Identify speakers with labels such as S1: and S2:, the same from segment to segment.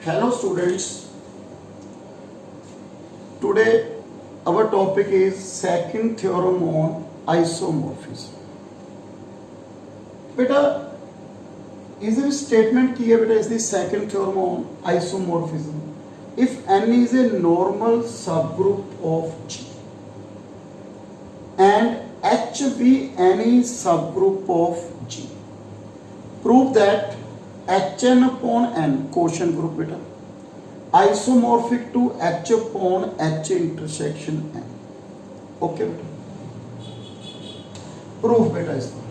S1: Hello students, today our topic is second theorem on isomorphism. बेटा इस statement की है बेटा इस second theorem on isomorphism. If n is a normal subgroup of G and H be any subgroup of G, prove that Hn upon n quotient group beta isomorphic to H upon H intersection n. Okay beta, proof beta इसका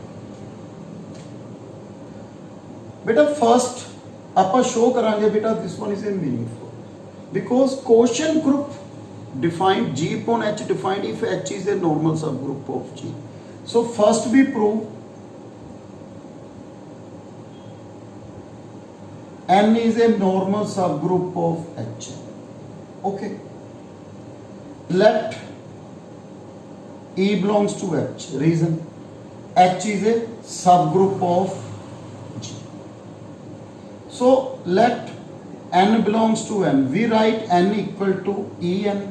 S1: बेटा first आप show करांगे बेटा this one is a meaningful because quotient group defined G upon H defined if H is a normal subgroup of G. So first we prove N is a normal subgroup of H. Okay. Let E belongs to H. Reason H is a subgroup of G. So let N belongs to N. We write N equal to En.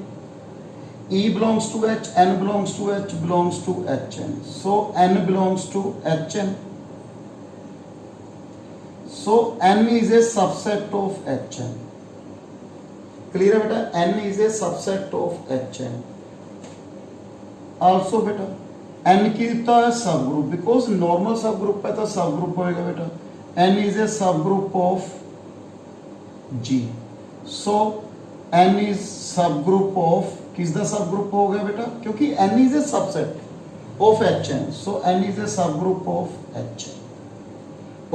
S1: E belongs to H. N belongs to H. Belongs to Hn. So N belongs to Hn. So n is a subset of Hn. Clear है बेटा? n is a subset of Hn. Also बेटा n की तो है subgroup because normal subgroup पे तो subgroup होएगा बेटा. n is a subgroup of G. So n is subgroup of किसका subgroup हो गया बेटा? क्योंकि n is a subset of Hn. So n is a subgroup of Hn.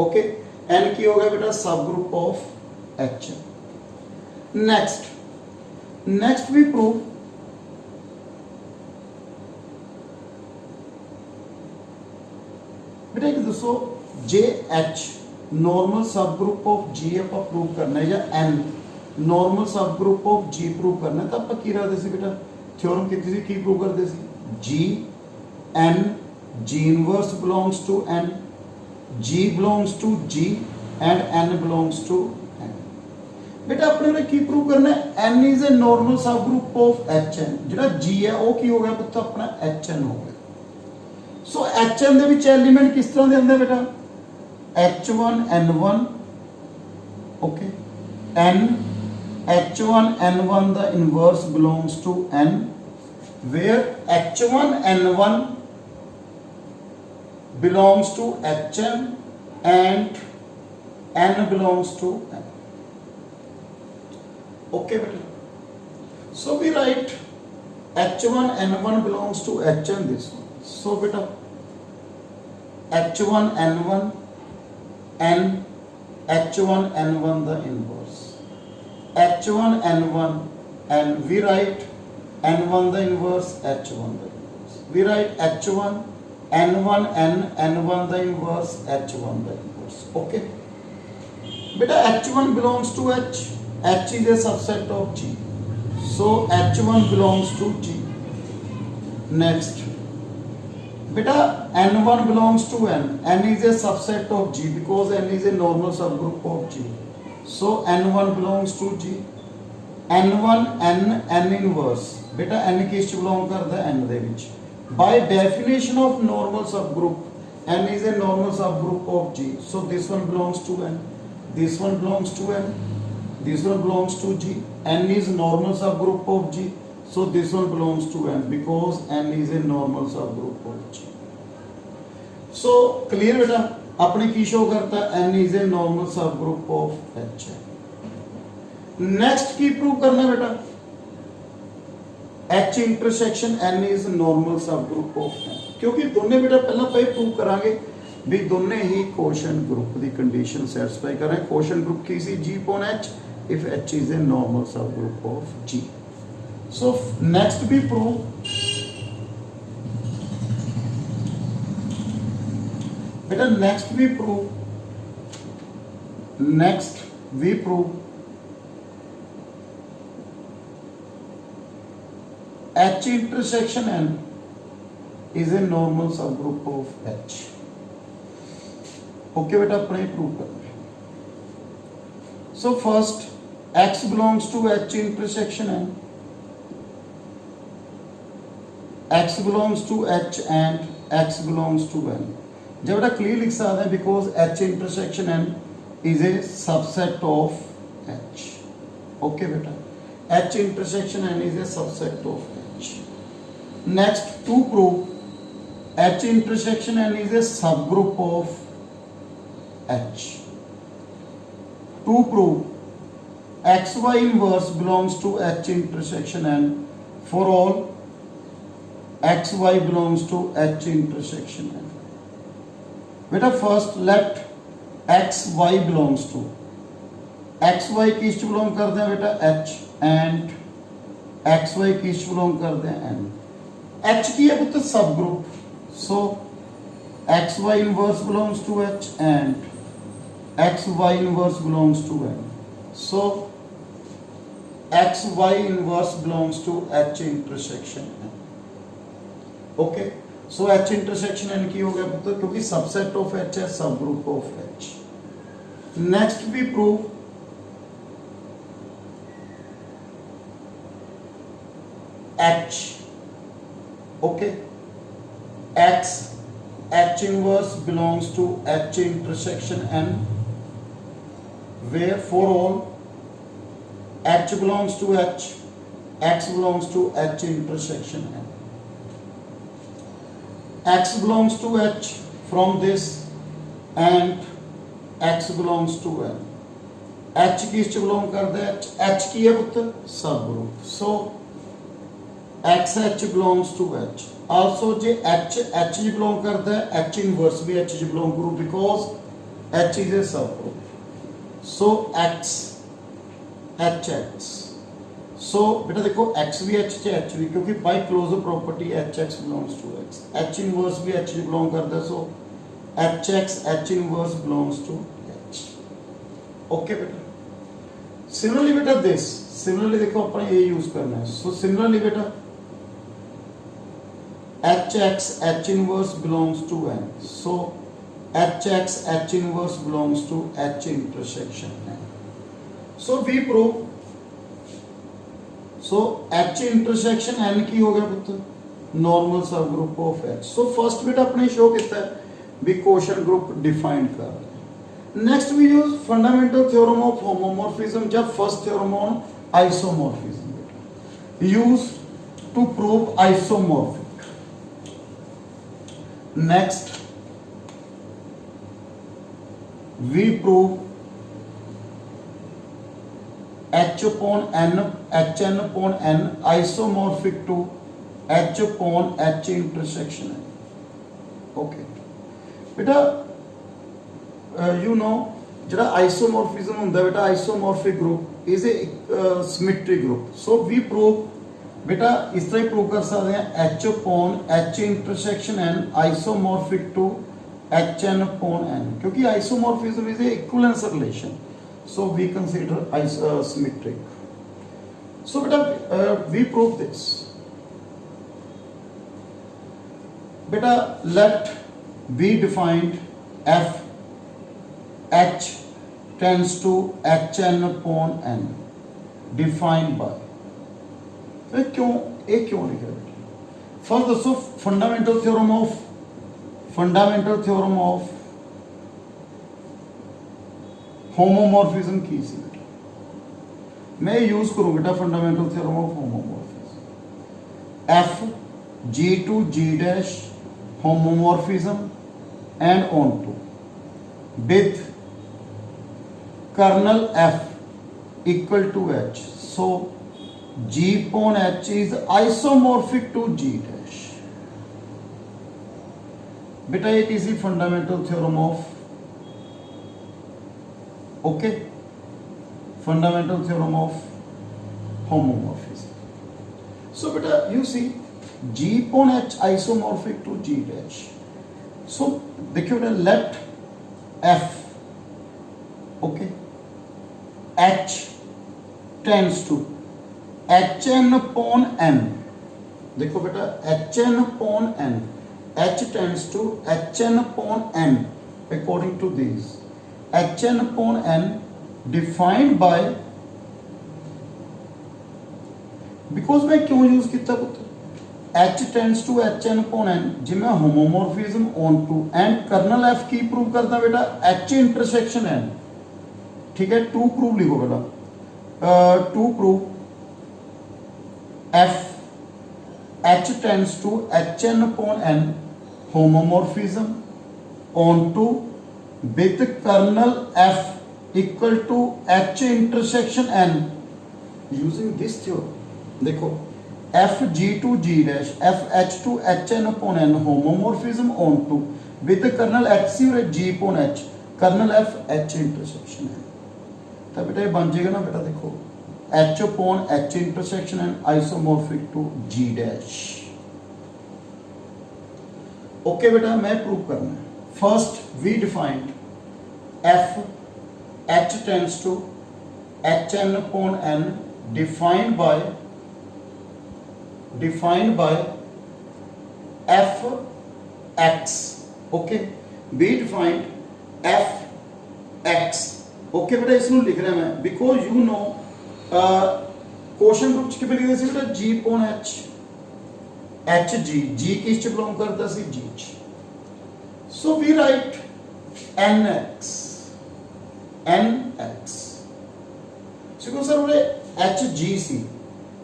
S1: Okay. n की हो गया बेटा subgroup of H. Next we prove बेटा एक दोस्तों जे H normal subgroup of G आप प्रूव करना है या n normal subgroup of G prove करना है तो आप की रखते सी बेटा थ्योरम की प्रूव करते सी जी n G inverse belongs to n G belongs to G and N belongs to N. बेटा अपने ने की प्रूव करना है N is a normal subgroup of Hn. ਜਿਹੜਾ G है वो की हो गया पुੱਤ अपना Hn हो गया. So Hn ਦੇ ਵਿੱਚ एलिमेंट किस तरह ਦੇ ਹੁੰਦੇ बेटा H1 N1 okay N H1 N1 the inverse belongs to N where H1 N1 belongs to Hn and N belongs to N. Okay beta. So we write H1 N1 belongs to Hn this one. So beta H1 N1 N H1 N1 the inverse H1 N1 and we write N1 the inverse H1 the inverse. We write H1 N1 N N1 the inverse H1 the inverse. Okay beta H1 belongs to H. H is a subset of G. So H1 belongs to G. Next beta N1 belongs to N. N is a subset of G because N is a normal subgroup of G. So N1 belongs to G. N1 N N inverse beta N किस च belong करता है N दे विच. By definition of normal subgroup, N is a normal subgroup of G. So this one belongs to N. This one belongs to N. This one belongs to G. N is normal subgroup of G. So this one belongs to N because N is a normal subgroup of G. So clear बेटा अपने की show करता है N is a normal subgroup of H. Next की प्रूव करना बेटा H intersection N is normal subgroup of N. क्योंकि दोनों बेटा पहला पे प्रूव करांगे भी दोनों ही quotient group दी कंडीशन सैटिस्फाई कर रहे हैं. quotient group की सी G upon H if H is a normal subgroup of G. So next we prove बेटा next we prove H intersection N is a normal subgroup of H. Okay बेटा अपने prove करना है. So first x belongs to h intersection n, x belongs to h and x belongs to n. जब बेटा clear लिख सकते हैं because h intersection n is a subset of h. Okay बेटा, h intersection n is a subset of h. Next, to prove h intersection n is a subgroup of h. To prove xy inverse belongs to h intersection n for all xy belongs to h intersection n. बेटा first let xy belongs to, xy किस belong करते हैं बेटा h and xy किस belong करते हैं n. h की है पुत्र subgroup, so xy inverse belongs to h and xy inverse belongs to n. So xy inverse belongs to h intersection n. Okay, so h intersection n की हो गया पुत्र, क्योंकि सबसेट ऑफ h है, subgroup of h. Next we prove h. Okay, x h inverse belongs to h intersection n, where for all h belongs to h, x belongs to h intersection n. x belongs to h from this and x belongs to n. h किस belong करता है? h की है पुत्र subgroup, so x h belongs to h. also जे h belong करता है, h inverse भी h बिलोंग करू because h is a subgroup. So x H X, so बेटा देखो x भी h च h भी, क्योंकि by closure property H X belongs to x, h inverse भी h बिलोंग करता है, so H X h inverse belongs to h. Okay बेटा, सिमिलरली बेटा दिस, सिमिलरली देखो अपन ये यूज करना है. सो सिमिलरली बेटा H X h inverse belongs to n, so H X h inverse belongs to h intersection n. So we prove, so h intersection n की हो गया पुत्र normal subgroup of h. So first बेटा अपने show कितना है भी quotient group define कर रहे हैं. Next we use fundamental theorem of homomorphism, जब फर्स्ट थ्योरम ऑन आइसोमॉर्फिज्म बेटा use to prove isomorphic. Next we prove h upon n, hn upon n isomorphic to h upon h intersection n. Okay बेटा you know जरा isomorphism ਹੁੰਦਾ बेटा isomorphic group is a symmetry group. so we prove बेटा इस तरह ही prove कर सकते हैं h upon h intersection n isomorphic to hn upon n, क्योंकि isomorphism is a equivalence relation. So we consider symmetric. So beta we prove this. Beta let be defined f h tends to hn upon n defined by. तो क्यों लिखा बेटा? First दोस्तों fundamental theorem of homomorphism की सी बेटा, मैं use करूं बेटा fundamental theorem of homomorphism. f g to g dash homomorphism and on to with kernel f equal to h, so g upon h is isomorphic to g dash. बेटा it is the fundamental theorem of okay fundamental theorem of homomorphism. So beta you see g upon h isomorphic to g dash. So देखिए बेटा let f okay h tends to hn upon n. देखो बेटा hn upon n, h tends to hn upon n according to these. hn upon n defined by because मैं क्यों use किया पुत्र, H tends to HN upon N, जिमें homomorphism onto and kernel F की prove करता बेटा H intersection N, ठीक है। टू प्रूव लिखो बेटा, to prove F H tends to HN upon N homomorphism onto with kernel F equal to H intersection N using this theorem. देखो F G to G dash F H to HN upon N homomorphism onto with the kernel H C और G upon H kernel F H intersection है। तब बेटा ये बन जाएगा ना बेटा, देखो H upon H intersection N isomorphic to G dash। Okay बेटा, मैं प्रूव करना है। First we defined F H tends to HN upon N defined by F X, okay, we defined F X, okay बेटा, इसमें लिख रहा मैं because you know question group के लिखते सी बेटा G upon H, H G, G किस च बिलोंग करता सी G च, so we write NX, NX, सिको sir बोले H G सी,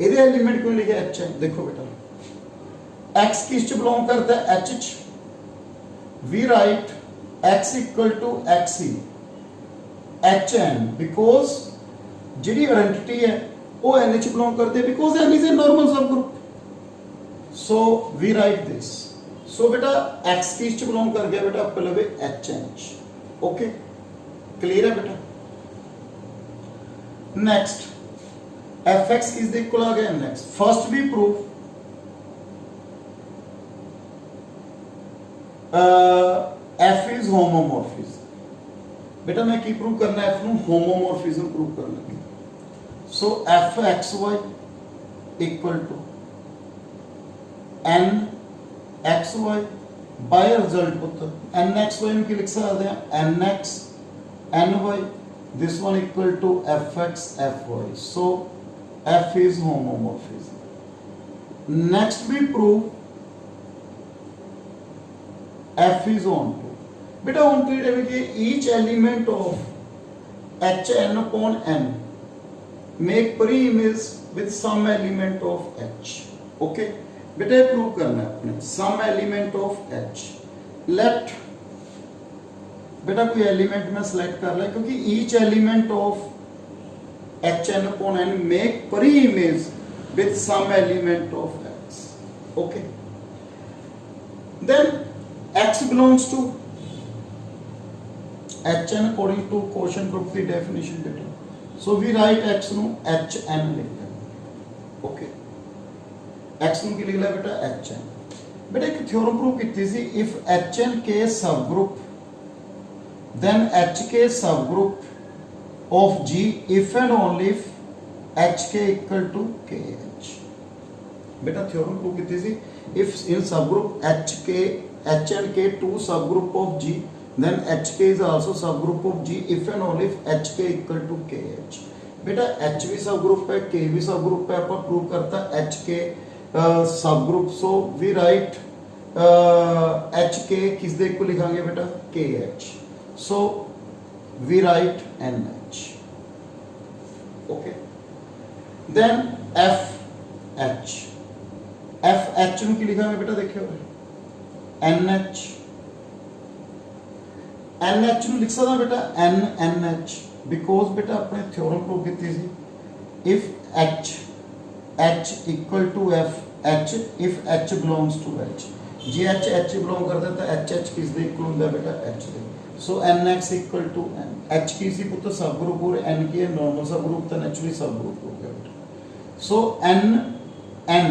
S1: ਇਹਦੇ एलिमेंट क्यों लिखे H है, देखो बेटा X किस च बिलोंग करता है H च, we write X equal to XE HN because ਜਿਹੜੀ आइडेंटिटी है वो N च बिलोंग करती है because N is a normal subgroup, so we write this, so बेटा X किस च बिलोंग कर गया बेटा आपको लगे HN, ओके क्लियर है बेटा। नेक्स्ट Fx is equal आ गया NX, फर्स्ट भी प्रूफ F is homomorphism, बेटा मैं की प्रूव करना है F नु होमोमॉर्फिज्म प्रूव करना है, so Fxy equal to NXY by result पुत्र NXY नु की लिख सकते हैं NX NY, this one equal to Fx Fy, so F is homomorphism. Next we prove F is onto, बेटा onto it है each element of HN upon N make pre-image with some element of H, okay बेटा ये prove करना है अपने some element of H, let बेटा कोई element में सिलेक्ट कर ले क्योंकि each element of HN upon N make pre-image with some element of X, okay, then X belongs to HN according to quotient group की definition बेटा, so we write X नु HN लिख लें, okay, X नु की लिख ले बेटा HN, बेटा एक थ्योरम प्रूव की थी, if HN के subgroup then HK subgroup of G if and only if HK equal to KH, बेटा थ्योरम प्रूव की थी, if in subgroup HK H and K two subgroup of G then HK is also subgroup of G if and only if HK equal to KH, बेटा H भी subgroup है K भी subgroup है, अपन prove करता है HK subgroup, so we write HK किस दे को लिखांगे बेटा KH, so we write NH, okay, then FH, FH नु की लिखा है बेटा देखियो NH, NH नु लिख सकता बेटा NH because बेटा अपने थ्योरम प्रूव की थी, if H equal to F if H belongs to H, G H belong करता है तो H किस दे इक्वल होता है बेटा H दे, so NX equal to N, H की सी पुत्र सब ग्रुप और N की नॉर्मल सब ग्रुप तो नेचुरली सब ग्रुप हो गया बेटा, सो N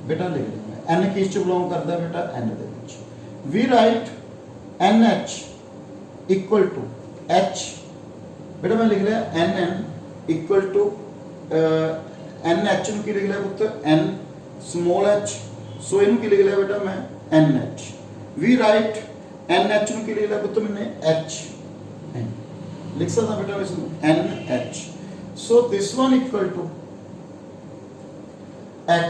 S1: बेटा ले लेंगे N किस च बिलोंग करता है बेटा N दे which, we write NH equal to H, बेटा मैं लिख लिया NN इक्वल टू NH नु की लिख लिया पुत्र N स्मॉल h, सो इन की लिख लिया बेटा मैं NH, वी राइट NH नु की लिख लिया पुत्र मैंने H लिख सकता बेटा इसमें NH, so this one equal to x,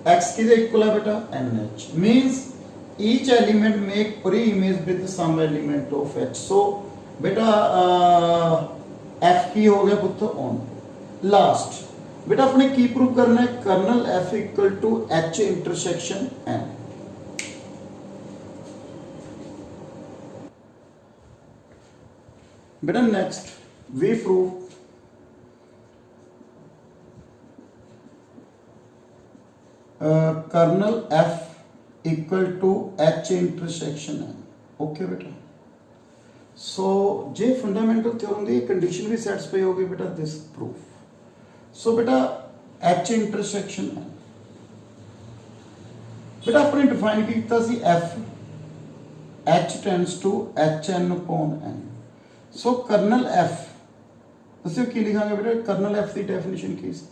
S1: x किसके इक्वल है बेटा NH, means each element make pre-image with some element of H. so बेटा F की हो गया पुत्र ऑन। लास्ट बेटा अपने की प्रूव करना है, kernel F equal to H intersection N। बेटा next we prove kernel F equal to H intersection N। Okay बेटा, सो जे फंडामेंटल थ्योरम की कंडीशन भी सैटिस्फाई होगी बेटा दिस प्रूफ। सो बेटा H इंटरसेक्शन N बेटा अपने डिफाइन किया सी F H tends to HN upon N। So kernel F दस्यो की लिखांगे बेटा, कर्नल F की डेफिनेशन की सी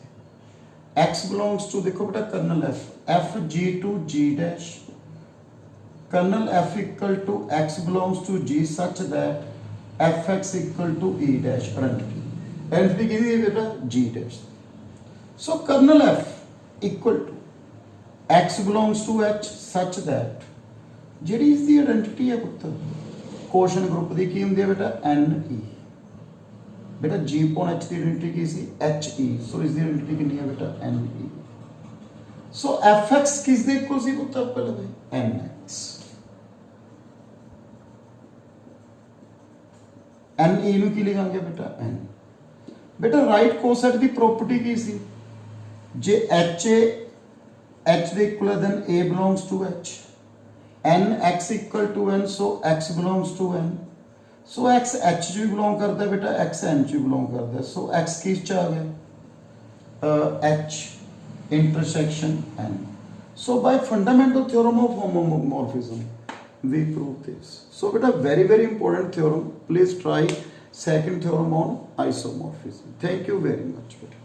S1: X बिलोंग्स टू, देखो बेटा kernel F G to G dash, kernel F equal to X belongs to G such that Fx equal to E dash identity. Identity किहदी है बेटा G dash. So kernel F equal to X belongs to H such that जिहड़ी इसकी identity है पुत्र question group की की हुंदी है बेटा NE। बेटा G अपॉन H की आइडेंटिटी की सी HE, सो इसकी आइडेंटिटी कितनी है बेटा NE। सो Fx किस दे इक्वल सी पुत्र पहले NX, NE ਨੂੰ ਕੀ ਲਿਖਾਂਗੇ बेटा N। बेटा राइट कोसेट की प्रॉपर्टी की सी, जे H ਦੇ equal then A belongs to H, N X equal to N, so X belongs to N, so X H ਚ ਵੀ belong करता है बेटा, X N ਚ ਵੀ belong करता है, so X किस ਚ आ गया H intersection N। so by fundamental theorem of homomorphism we prove this। so beta very important theorem, please try second theorem on isomorphism। thank you very much beta।